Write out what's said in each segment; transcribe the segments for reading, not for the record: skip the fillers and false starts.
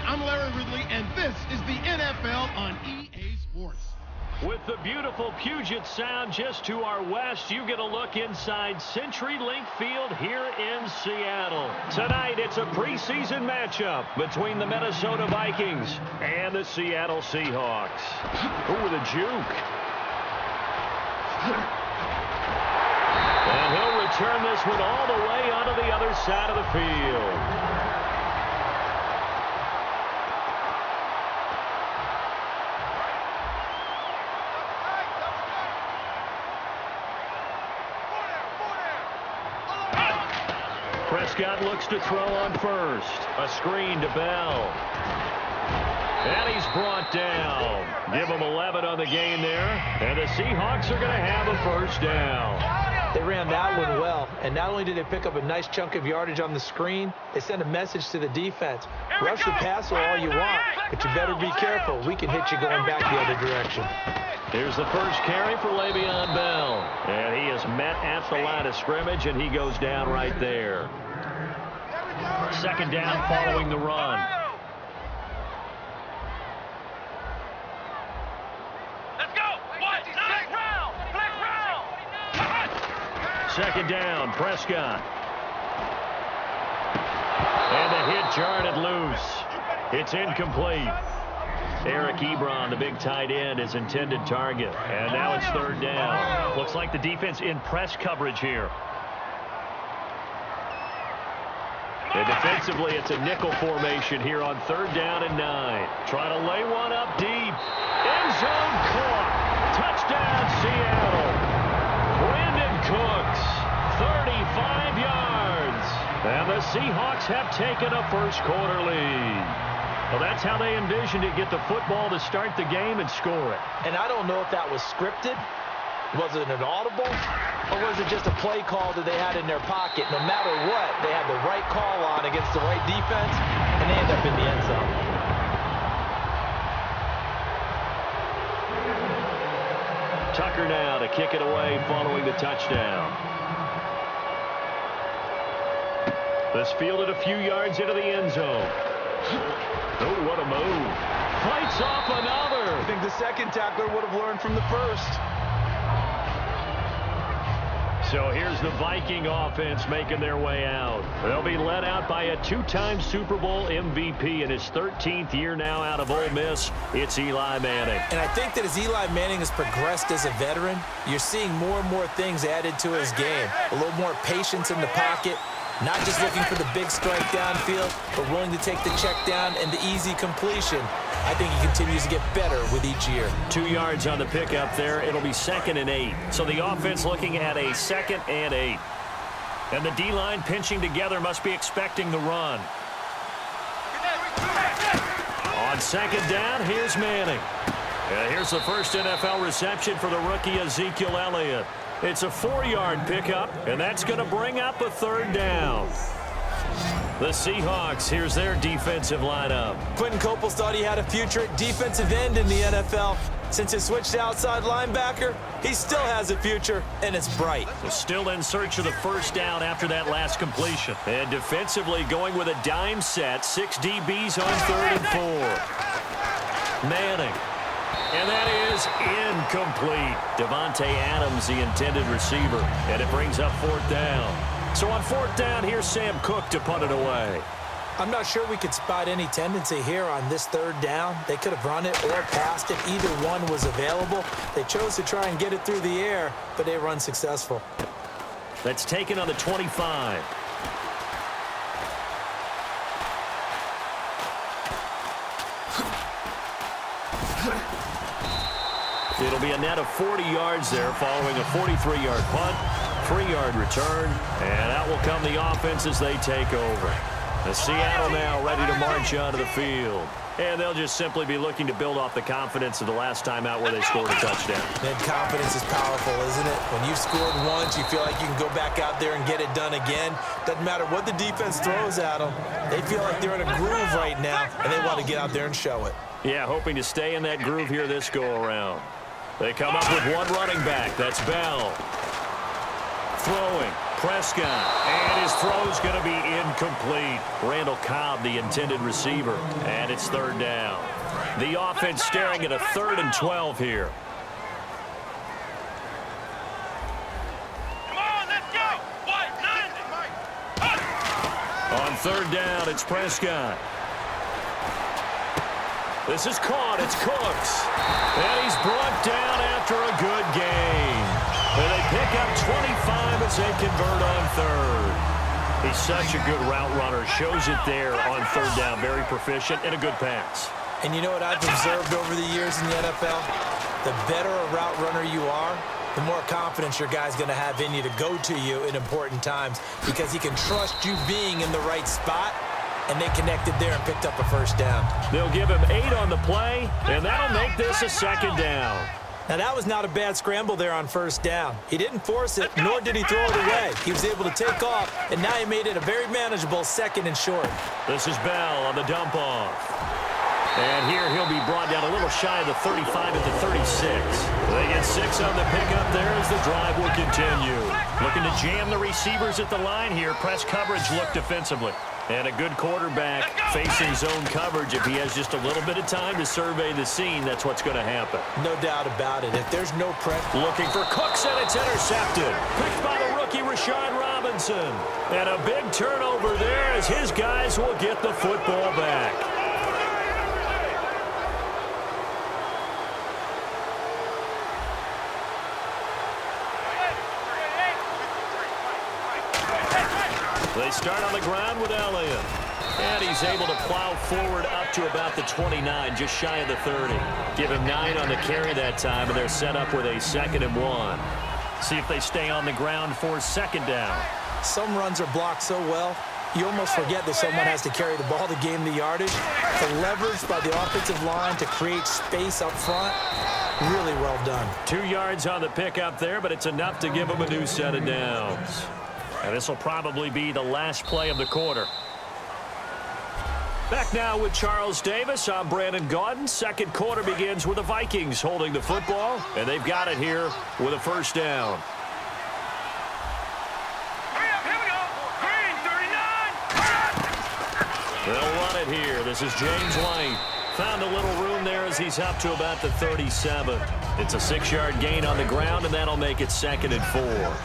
I'm Larry Ridley, and this is the NFL on EA Sports. With the beautiful Puget Sound just to our west, you get a look inside CenturyLink Field here in Seattle. Tonight, it's a preseason matchup between the Minnesota Vikings and the Seattle Seahawks. Ooh, with a juke. And he'll return this one all the way onto the other side of the field. Prescott looks to throw on first. A screen to Bell. And he's brought down. Give him 11 on the game there. And the Seahawks are going to have a first down. They ran that one well. And not only did they pick up a nice chunk of yardage on the screen, they sent a message to the defense. Rush the passer all you want, but you better be careful. We can hit you going back the other direction. Here's the first carry for Le'Veon Bell. And he is met at the line of scrimmage, and he goes down right there. Second down following the run. Let's go. Flex round. Second down, Prescott. And the hit jarred loose. It's incomplete. Eric Ebron, the big tight end, is intended target. And now it's third down. Looks like the defense in press coverage here. And defensively, it's a nickel formation here on third down and 9. Trying to lay one up deep. End zone caught. Touchdown, Seattle. Brandon Cooks, 35 yards. And the Seahawks have taken a first quarter lead. Well, that's how they envisioned it, get the football to start the game and score it. And I don't know if that was scripted. Was it an audible? Or was it just a play call that they had in their pocket? No matter what, they had the right call on against the right defense, and they end up in the end zone. Tucker now to kick it away following the touchdown. This fielded a few yards into the end zone. Oh, what a move. Fights off another. I think the second tackler would have learned from the first. So here's the Viking offense making their way out. They'll be led out by a two-time Super Bowl MVP in his 13th year now out of Ole Miss. It's Eli Manning. And I think that as Eli Manning has progressed as a veteran, you're seeing more and more things added to his game. A little more patience in the pocket. Not just looking for the big strike downfield, but willing to take the check down and the easy completion. I think he continues to get better with each year. 2 yards on the pickup there. It'll be 2nd and 8. So the offense looking at a 2nd and 8. And the D-line pinching together must be expecting the run. On second down, here's Manning. And here's the first NFL reception for the rookie Ezekiel Elliott. It's a 4-yard pickup, and that's going to bring up a third down. The Seahawks, here's their defensive lineup. Quentin Coples thought he had a future at defensive end in the NFL. Since he switched to outside linebacker, he still has a future, and it's bright. So still in search of the first down after that last completion. And defensively going with a dime set, 6 DBs on 3rd and 4. Manning. And he'll And that is incomplete. Devontae Adams, the intended receiver. And it brings up 4th down. So on 4th down, here's Sam Cook to punt it away. I'm not sure we could spot any tendency here on this 3rd down. They could have run it or passed it. Either one was available. They chose to try and get it through the air, but they were unsuccessful. That's taken on the 25. It'll be a net of 40 yards there following a 43-yard punt, 3-yard return, and out will come the offense as they take over. The Seattle now ready to march onto the field. And they'll just simply be looking to build off the confidence of the last time out where they scored a touchdown. Man, confidence is powerful, isn't it? When you've scored once, you feel like you can go back out there and get it done again. Doesn't matter what the defense throws at them. They feel like they're in a groove right now, and they want to get out there and show it. Yeah, hoping to stay in that groove here this go-around. They come up with one running back. That's Bell. Throwing. Prescott. And his throw's going to be incomplete. Randall Cobb, the intended receiver. And it's 3rd down. The offense staring at a 3rd and 12 here. Come on, let's go. White, 90. On 3rd down, it's Prescott. This is caught. It's Cooks. And he's brought down after a good game. And they pick up 25 as they convert on 3rd. He's such a good route runner. Shows it there on 3rd down. Very proficient and a good pass. And you know what I've observed over the years in the NFL? The better a route runner you are, the more confidence your guy's going to have in you to go to you in important times because he can trust you being in the right spot. And they connected there and picked up a 1st down. They'll give him 8 on the play, and that'll make this a 2nd down. Now, that was not a bad scramble there on 1st down. He didn't force it, nor did he throw it away. He was able to take off, and now he made it a very manageable 2nd and short. This is Bell on the dump off. And here he'll be brought down a little shy of the 35 at the 36. They get 6 on the pickup there as the drive will continue. Looking to jam the receivers at the line here. Press coverage look defensively. And a good quarterback facing zone coverage. If he has just a little bit of time to survey the scene, that's what's going to happen. No doubt about it. If there's no prep. Looking for Cooks, and it's intercepted. Picked by the rookie, Rashad Robinson. And a big turnover there as his guys will get the football back. They start on the ground with Elliott. And he's able to plow forward up to about the 29, just shy of the 30. Give him 9 on the carry that time, and they're set up with a 2nd and 1. See if they stay on the ground for 2nd down. Some runs are blocked so well, you almost forget that someone has to carry the ball to gain the yardage. The leverage by the offensive line to create space up front, really well done. 2 yards on the pickup there, but it's enough to give him a new set of downs. And this will probably be the last play of the quarter. Back now with Charles Davis. I'm Brandon Gaudin. 2nd quarter begins with the Vikings holding the football, and they've got it here with a 1st down. Here we go. Green, 39. They'll run it here. This is James White. Found a little room there as he's up to about the 37. It's a 6-yard gain on the ground, and that'll make it 2nd and 4.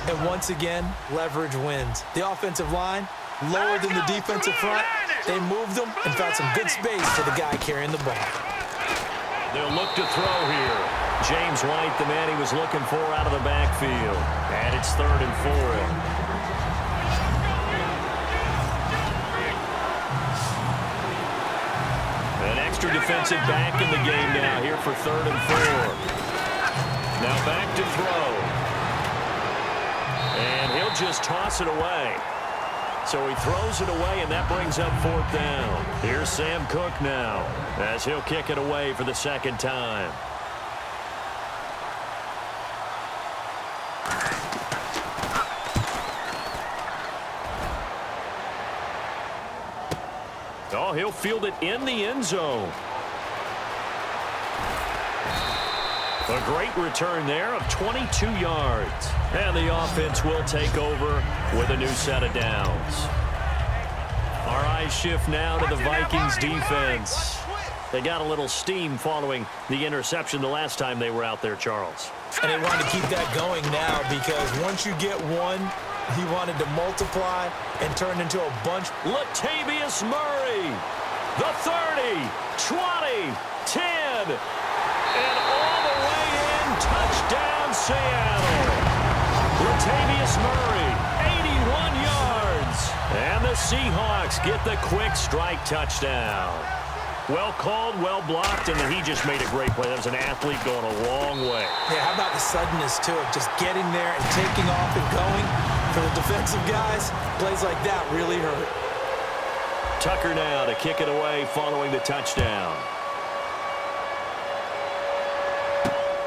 And once again, leverage wins. The offensive line, lower than the defensive front. They moved them and found some good space for the guy carrying the ball. They'll look to throw here. James White, the man he was looking for out of the backfield. And it's 3rd and 4. An extra defensive back in the game now here for 3rd and 4. Now back to throw. And he'll just toss it away. So he throws it away, and that brings up 4th down. Here's Sam Cook now as he'll kick it away for the 2nd time. Oh, he'll field it in the end zone. A great return there of 22 yards. And the offense will take over with a new set of downs. Our eyes shift now to the Vikings defense. They got a little steam following the interception the last time they were out there, Charles. And they wanted to keep that going now because once you get one, he wanted to multiply and turn into a bunch. Latavius Murray, the 30, 20, 10, and all the way in, touchdown Seattle. Latavius Murray, 81 yards, and the Seahawks get the quick strike touchdown. Well called, well blocked, and he just made a great play. That was an athlete going a long way. Yeah, how about the suddenness to it? Just getting there and taking off and going. For the defensive guys, plays like that really hurt. Tucker now to kick it away following the touchdown.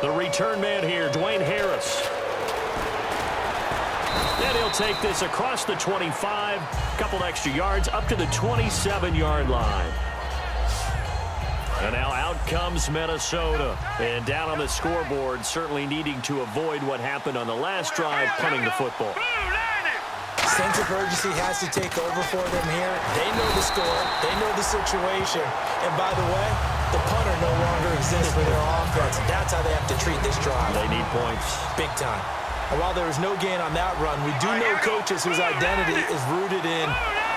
The return man here, Dwayne Harris. And he'll take this across the 25, couple extra yards, up to the 27-yard line. And now out comes Minnesota. And down on the scoreboard, certainly needing to avoid what happened on the last drive, punting the football. Sense of urgency has to take over for them here. They know the score. They know the situation. And by the way, the punter no longer exists for their offense. That's how they have to treat this drive. They need points. Big time. And while there was no gain on that run, we do know coaches whose identity is rooted in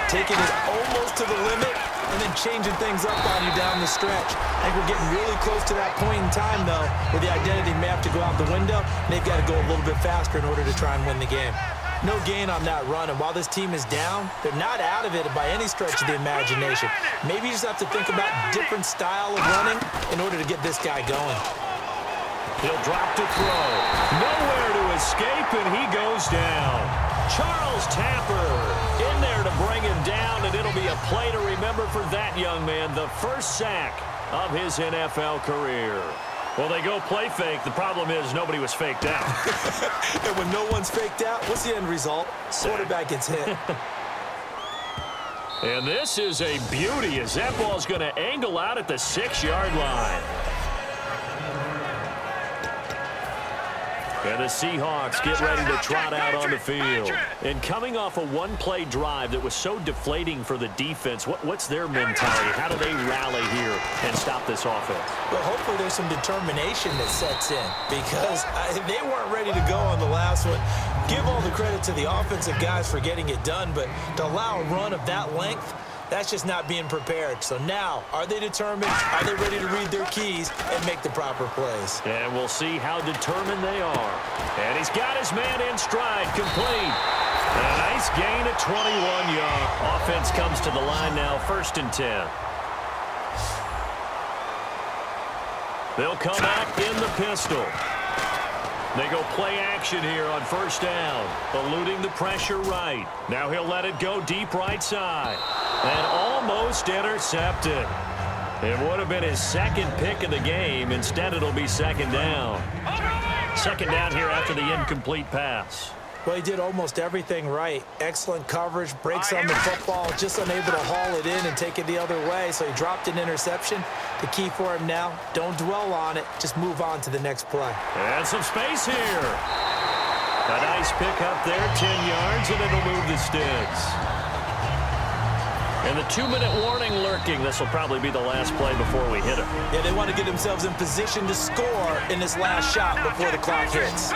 taking it almost to the limit and then changing things up on you down the stretch. I think we're getting really close to that point in time, though, where the identity may have to go out the window, and they've got to go a little bit faster in order to try and win the game. No gain on that run, and while this team is down, they're not out of it by any stretch of the imagination. Maybe you just have to think about a different style of running in order to get this guy going. He'll drop to throw. Nowhere to escape, and he goes down. Charles Tapper in there to bring him down, and it'll be a play to remember for that young man. The first sack of his NFL career. Well, they go play fake. The problem is nobody was faked out. And when no one's faked out, what's the end result? Quarterback gets hit. And this is a beauty as that ball's going to angle out at the 6-yard line. And the Seahawks get ready to trot out on the field. And coming off a one-play drive that was so deflating for the defense, what's their mentality? How do they rally here and stop this offense? Well, hopefully there's some determination that sets in because they weren't ready to go on the last one. Give all the credit to the offensive guys for getting it done, but to allow a run of that length, that's just not being prepared. So now, are they determined? Are they ready to read their keys and make the proper plays? And we'll see how determined they are. And he's got his man in stride, complete. And a nice gain at 21 yards. Offense comes to the line now, 1st and 10. They'll come out in the pistol. They go play action here on 1st down, eluding the pressure right. Now he'll let it go deep right side. And almost intercepted. It would have been his second pick of the game. Instead, it'll be 2nd down. 2nd down here after the incomplete pass. Well, he did almost everything right. Excellent coverage, breaks on the football, just unable to haul it in and take it the other way. So he dropped an interception. The key for him now, don't dwell on it. Just move on to the next play. And some space here. A nice pick up there, 10 yards, and it'll move the sticks. And the 2-minute warning lurking. This will probably be the last play before we hit it. Yeah, they want to get themselves in position to score in this last shot before the clock hits.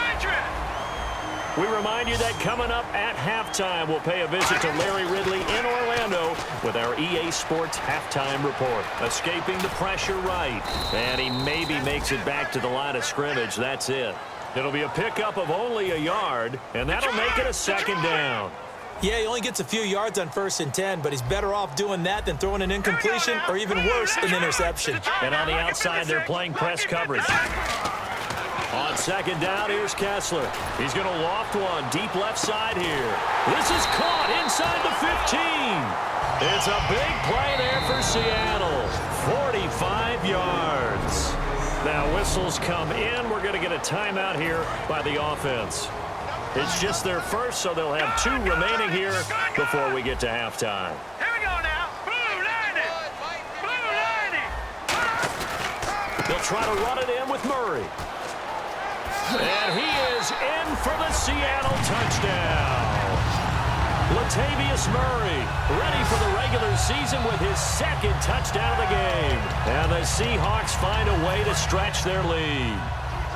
We remind you that coming up at halftime, we'll pay a visit to Larry Ridley in Orlando with our EA Sports Halftime Report. Escaping the pressure right. And he maybe makes it back to the line of scrimmage. That's it. It'll be a pickup of only a yard, and that'll make it a 2nd down. Yeah, he only gets a few yards on 1st and 10, but he's better off doing that than throwing an incompletion or even worse, an interception. And on the outside, they're playing press coverage. On 2nd down, here's Kessler. He's going to loft one deep left side here. This is caught inside the 15. It's a big play there for Seattle. 45 yards. Now whistles come in. We're going to get a timeout here by the offense. It's just their first, so they'll have 2 remaining here before we get to halftime. Here we go now. Blue landing. Blue landing. They'll try to run it in with Murray. And he is in for the Seattle touchdown. Latavius Murray, ready for the regular season with his second touchdown of the game. And the Seahawks find a way to stretch their lead.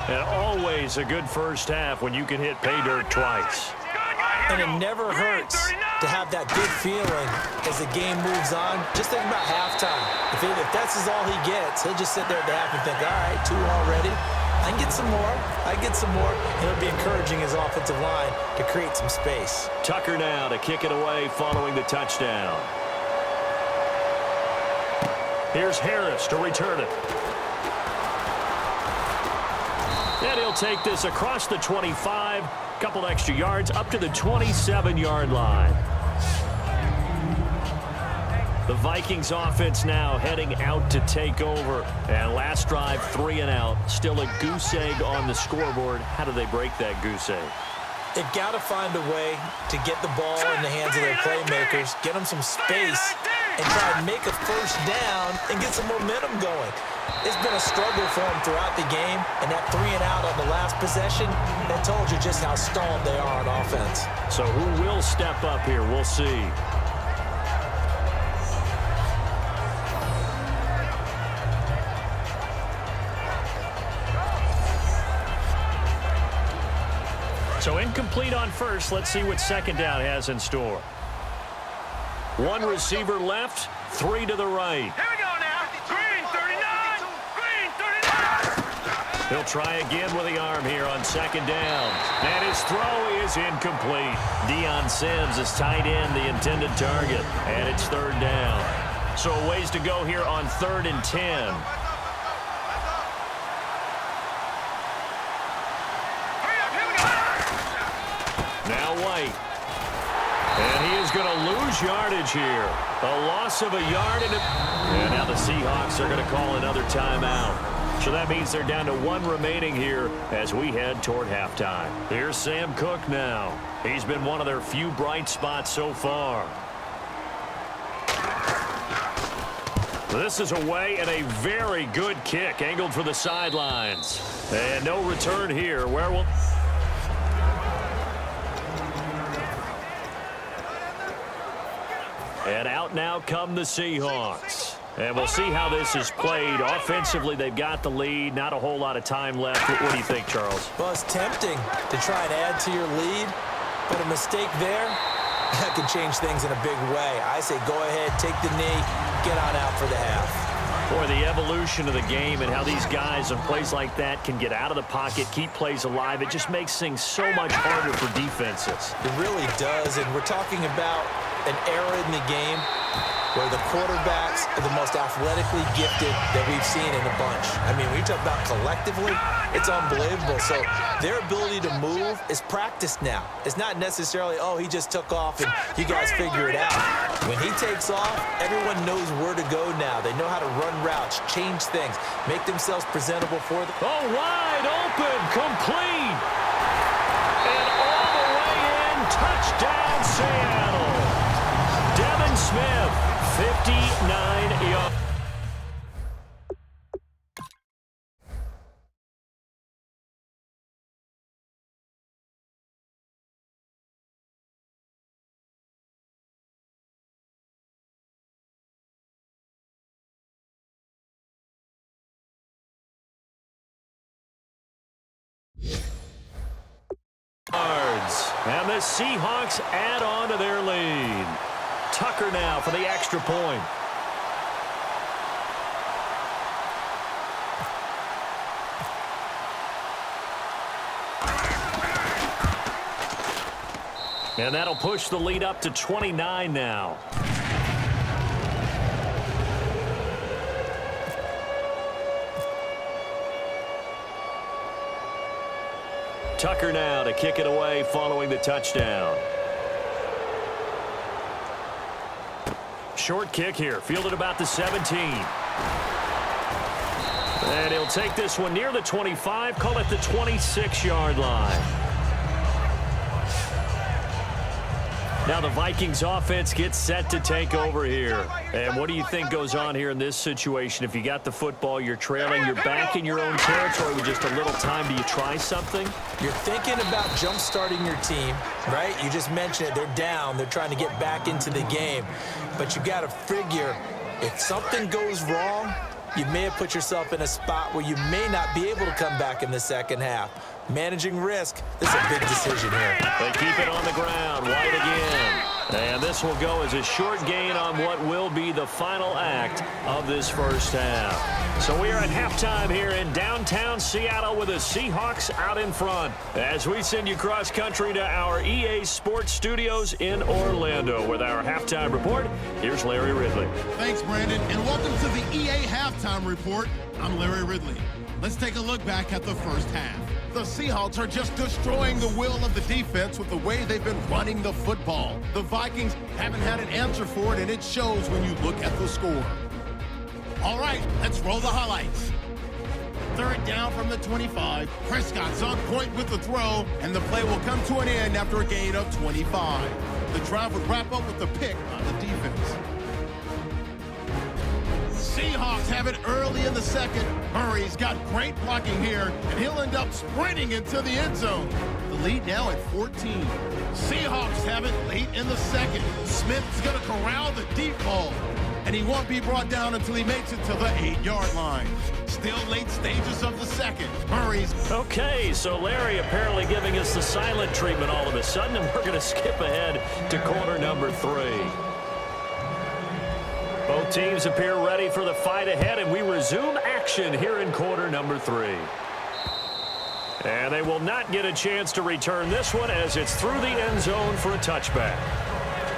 And always a good first half when you can hit pay dirt twice. And it never hurts to have that good feeling as the game moves on. Just think about halftime. If that's all he gets, he'll just sit there at the half and think, all right, 2 already. I can get some more. I get some more. And it'll be encouraging his offensive line to create some space. Tucker now to kick it away following the touchdown. Here's Harris to return it. And he'll take this across the 25. Couple extra yards up to the 27-yard line. The Vikings offense now heading out to take over. And last drive, 3 and out. Still a goose egg on the scoreboard. How do they break that goose egg? They've got to find a way to get the ball in the hands of their playmakers, get them some space, and try and make a first down and get some momentum going. It's been a struggle for them throughout the game, and that 3 and out on the last possession, that told you just how stalled they are on offense. So who will step up here? We'll see. So incomplete on first. Let's see what second down has in store. 1 receiver left, 3 to the right. Here we go now. Green 39. Green 39. He'll try again with the arm here on second down. And his throw is incomplete. Deion Sims is tight end, the intended target. And it's 3rd down. So a ways to go here on 3rd and 10. Now White. And he is going to lose yardage here. A loss of a yard. And now the Seahawks are going to call another timeout. So that means they're down to 1 remaining here as we head toward halftime. Here's Sam Cook now. He's been one of their few bright spots so far. This is away and a very good kick angled for the sidelines. And no return here. Where will... And out now come the Seahawks. And we'll see how this is played. Offensively, they've got the lead. Not a whole lot of time left. What do you think, Charles? Well, it's tempting to try and add to your lead, but a mistake there, that could change things in a big way. I say go ahead, take the knee, get on out for the half. Boy, the evolution of the game and how these guys on plays like that can get out of the pocket, keep plays alive, it just makes things so much harder for defenses. It really does, and we're talking about an era in the game where the quarterbacks are the most athletically gifted that we've seen in a bunch. I mean, when you talk about collectively, it's unbelievable. So their ability to move is practiced now. It's not necessarily, oh, he just took off and you guys figure it out. When he takes off, everyone knows where to go now. They know how to run routes, change things, make themselves presentable for them. Oh, wide open, complete. And all the way in, touchdown Seattle. Devin Smith, 59 yards. And the Seahawks add on to their lead. Tucker now for the extra point. And that'll push the lead up to 29 now. Tucker now to kick it away following the touchdown. Short kick here, fielded about the 17. And he'll take this one near the 25, call it the 26-yard line. Now the Vikings offense gets set to take over here. And what do you think goes on here in this situation? If you got the football, you're trailing, you're back in your own territory with just a little time. Do you try something? You're thinking about jump-starting your team, right? You just mentioned it. They're down. They're trying to get back into the game. But you got to figure if something goes wrong, you may have put yourself in a spot where you may not be able to come back in the second half. Managing risk, this is a big decision here. They keep it on the ground. White again. And this will go as a short gain on what will be the final act of this first half. So we are at halftime here in downtown Seattle with the Seahawks out in front. As we send you cross-country to our EA Sports Studios in Orlando with our halftime report, here's Larry Ridley. Thanks, Brandon, and welcome to the EA Halftime Report. I'm Larry Ridley. Let's take a look back at the first half. The Seahawks are just destroying the will of the defense with the way they've been running the football. The Vikings haven't had an answer for it, and it shows when you look at the score. All right, let's roll the highlights. Third down from the 25. Prescott's on point with the throw, and the play will come to an end after a gain of 25. The drive would wrap up with a pick on the defense. Seahawks have it early in the second. Murray's got great blocking here, and he'll end up sprinting into the end zone. The lead now at 14. Seahawks have it late in the second. Smith's going to corral the deep ball, and he won't be brought down until he makes it to the 8-yard line. Still late stages of the second. Murray's... Okay, so Larry apparently giving us the silent treatment all of a sudden, and we're going to skip ahead to quarter number 3. Both teams appear ready for the fight ahead, and we resume action here in quarter number 3. And they will not get a chance to return this one as it's through the end zone for a touchback.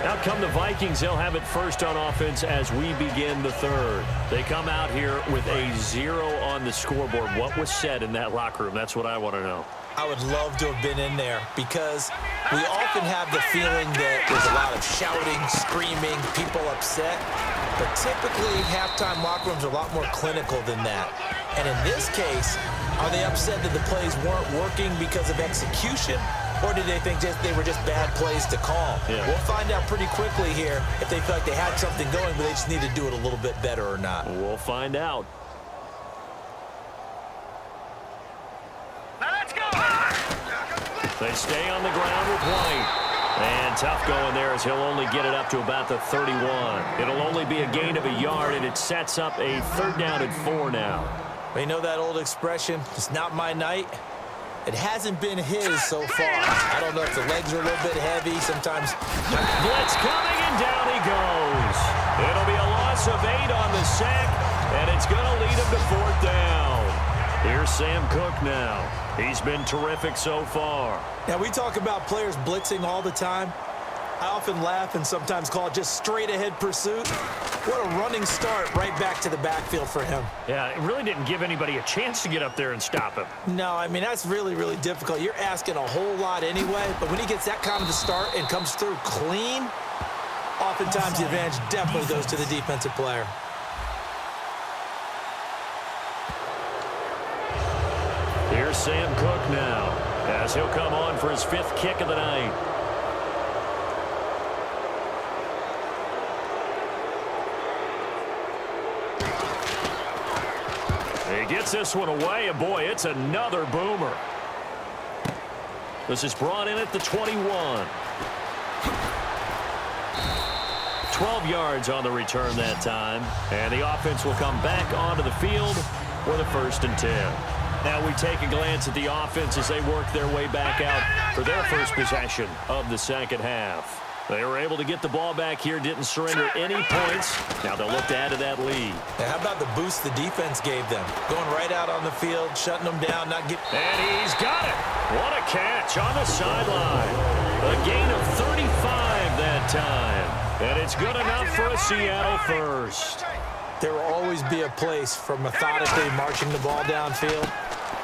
Out come the Vikings. They'll have it first on offense as we begin the third. They come out here with a 0 on the scoreboard. What was said in that locker room? That's what I want to know. I would love to have been in there because we often have the feeling that there's a lot of shouting, screaming, people upset. But typically, halftime locker rooms are a lot more clinical than that. And in this case, are they upset that the plays weren't working because of execution? Or did they think they were just bad plays to call? Yeah. We'll find out pretty quickly here if they feel like they had something going, but they just need to do it a little bit better or not. We'll find out. They stay on the ground with White. And tough going there as he'll only get it up to about the 31. It'll only be a gain of a yard, and it sets up a third down and 4 now. You know that old expression, it's not my night? It hasn't been his so far. I don't know if the legs are a little bit heavy. Sometimes. Blitz coming, and down he goes. It'll be a loss of 8 on the sack, and it's going to lead him to 4th down. Here's Sam Cook now. He's been terrific so far. Now, we talk about players blitzing all the time. I often laugh and sometimes call it just straight-ahead pursuit. What a running start right back to the backfield for him. Yeah, it really didn't give anybody a chance to get up there and stop him. No, I mean, that's really, really difficult. You're asking a whole lot anyway, but when he gets that kind of a start and comes through clean, oftentimes the advantage definitely goes to the defensive player. Here's Sam Cook now, as he'll come on for his 5th kick of the night. He gets this one away, and boy, it's another boomer. This is brought in at the 21. 12 yards on the return that time, and the offense will come back onto the field with a 1st and 10. Now we take a glance at the offense as they work their way back out for their first possession of the second half. They were able to get the ball back here, didn't surrender any points. Now they'll look to add to that lead. Now, how about the boost the defense gave them? Going right out on the field, shutting them down, not getting... And he's got it. What a catch on the sideline. A gain of 35 that time. And it's good enough for a Seattle first. There will always be a place for methodically marching the ball downfield.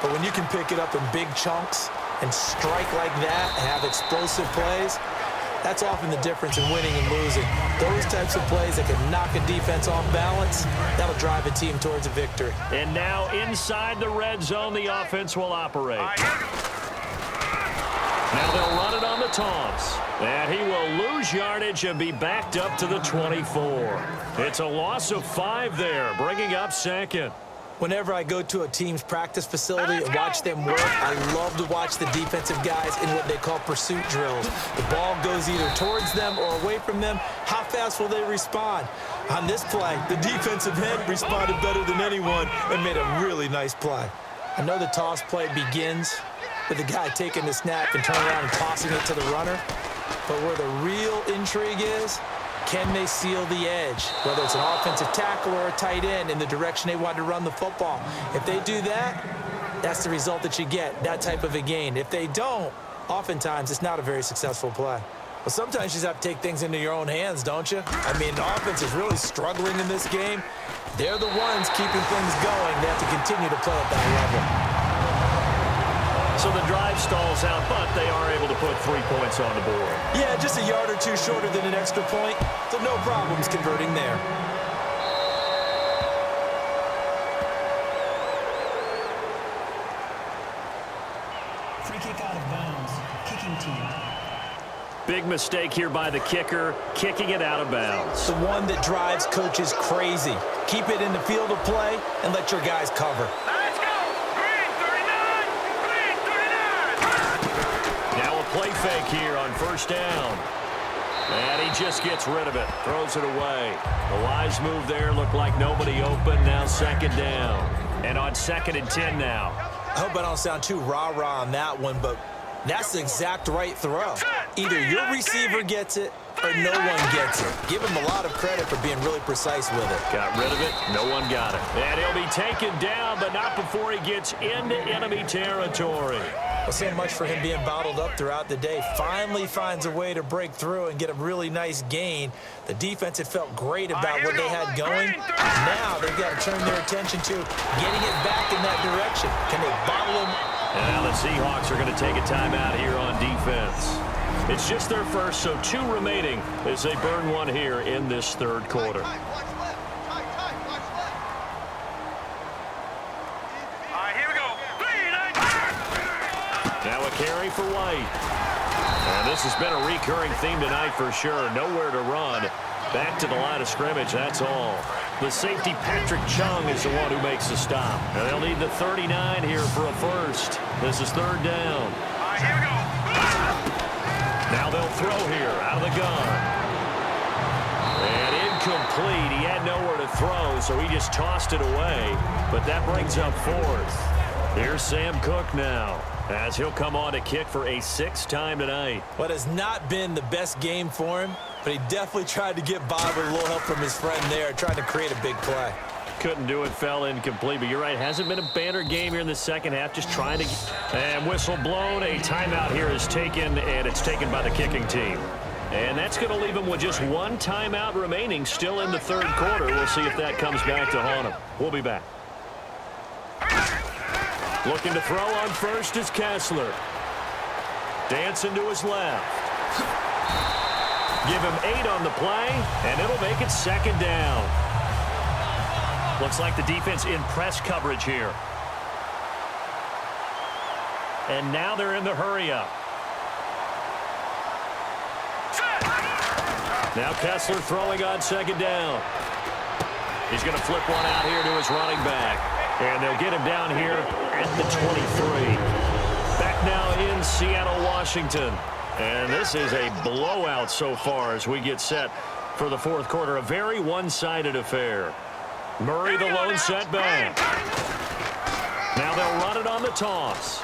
But when you can pick it up in big chunks and strike like that and have explosive plays, that's often the difference in winning and losing. Those types of plays that can knock a defense off balance, that'll drive a team towards a victory. And now inside the red zone, the offense will operate. Now they'll run it on the the toss. And he will lose yardage and be backed up to the 24. It's a loss of 5 there, bringing up second. Whenever I go to a team's practice facility and watch them work, I love to watch the defensive guys in what they call pursuit drills. The ball goes either towards them or away from them. How fast will they respond? On this play, the defensive end responded better than anyone and made a really nice play. I know the toss play begins with the guy taking the snap and turning around and tossing it to the runner. But where the real intrigue is, can they seal the edge, whether it's an offensive tackle or a tight end in the direction they want to run the football? If they do that, that's the result that you get, that type of a gain. If they don't, oftentimes it's not a very successful play. Well, sometimes you just have to take things into your own hands, don't you? I mean, the offense is really struggling in this game. They're the ones keeping things going. They have to continue to play at that level. So the drive stalls out, but they are able to put 3 points on the board. Yeah, just a yard or two shorter than an extra point, so no problems converting there. Free kick out of bounds. Kicking team. Big mistake here by the kicker, kicking it out of bounds. The one that drives coaches crazy. Keep it in the field of play and let your guys cover. Let's go! Green 39! Green 39! Now a play fake here on first down. And he just gets rid of it, throws it away. The wise move there, looked like nobody open, now second down. And on 2nd and 10 now. I hope I don't sound too rah-rah on that one, but that's the exact right throw. Either your receiver gets it or no one gets it. Give him a lot of credit for being really precise with it. Got rid of it. No one got it. And he'll be taken down, but not before he gets into enemy territory. Well, so much for him being bottled up throughout the day. Finally finds a way to break through and get a really nice gain. The defense had felt great about what they had going. Now they've got to turn their attention to getting it back in that direction. Can they bottle him? And now the Seahawks are going to take a timeout here on defense. It's just their first, so 2 remaining as they burn one here in this 3rd quarter. All right, here we go. Now a carry for White. And this has been a recurring theme tonight for sure. Nowhere to run. Back to the line of scrimmage, that's all. The safety, Patrick Chung, is the one who makes the stop. And they'll need the 39 here for a first. This is 3rd down. All right, here we go. Now they'll throw here out of the gun. And incomplete. He had nowhere to throw, so he just tossed it away. But that brings up 4th. Here's Sam Cook now, as he'll come on to kick for a 6th time tonight. What has not been the best game for him, but he definitely tried to get by with a little help from his friend there, trying to create a big play. Couldn't do it, fell incomplete, but you're right, hasn't been a banner game here in the second half, just trying to... And whistle blown, a timeout here is taken, and it's taken by the kicking team. And that's going to leave him with just 1 timeout remaining, still in the 3rd quarter. We'll see if that comes back to haunt him. We'll be back. Looking to throw on first is Kessler. Dancing to his left. Give him 8 on the play, and it'll make it 2nd down. Looks like the defense in press coverage here. And now they're in the hurry-up. Now Kessler throwing on 2nd down. He's going to flip one out here to his running back. And they'll get him down here at the 23. Back now in Seattle, Washington. And this is a blowout so far as we get set for the 4th quarter. A very one-sided affair. Murray the lone setback. Now they'll run it on the toss.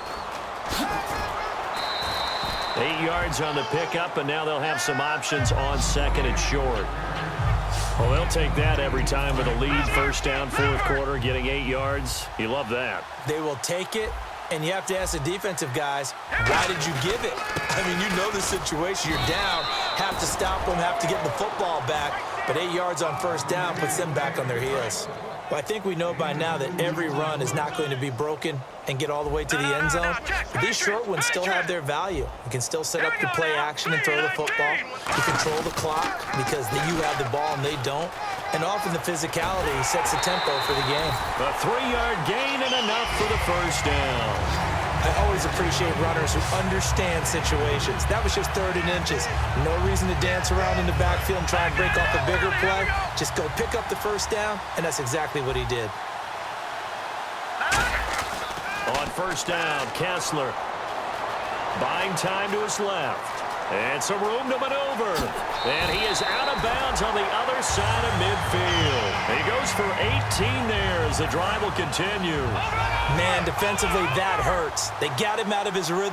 8 yards on the pickup, and now they'll have some options on 2nd and short. Well, they'll take that every time with a lead. 1st down, 4th quarter, getting 8 yards. You love that. They will take it, and you have to ask the defensive guys, why did you give it? I mean, you know the situation. You're down, have to stop them, have to get the football back, but 8 yards on 1st down puts them back on their heels. Well, I think we know by now that every run is not going to be broken and get all the way to the end zone. But these short ones still have their value. You can still set up the play action and throw the football. You control the clock because you have the ball and they don't. And often the physicality sets the tempo for the game. A 3-yard gain and enough for the 1st down. I always appreciate runners who understand situations. That was just 3rd and inches. No reason to dance around in the backfield and try and break off a bigger play. Just go pick up the first down, and that's exactly what he did. On first down, Kessler buying time to his left. And some room to maneuver. And he is out of bounds on the other side of midfield. He goes for 18 there as the drive will continue. Man, defensively, that hurts. They got him out of his rhythm.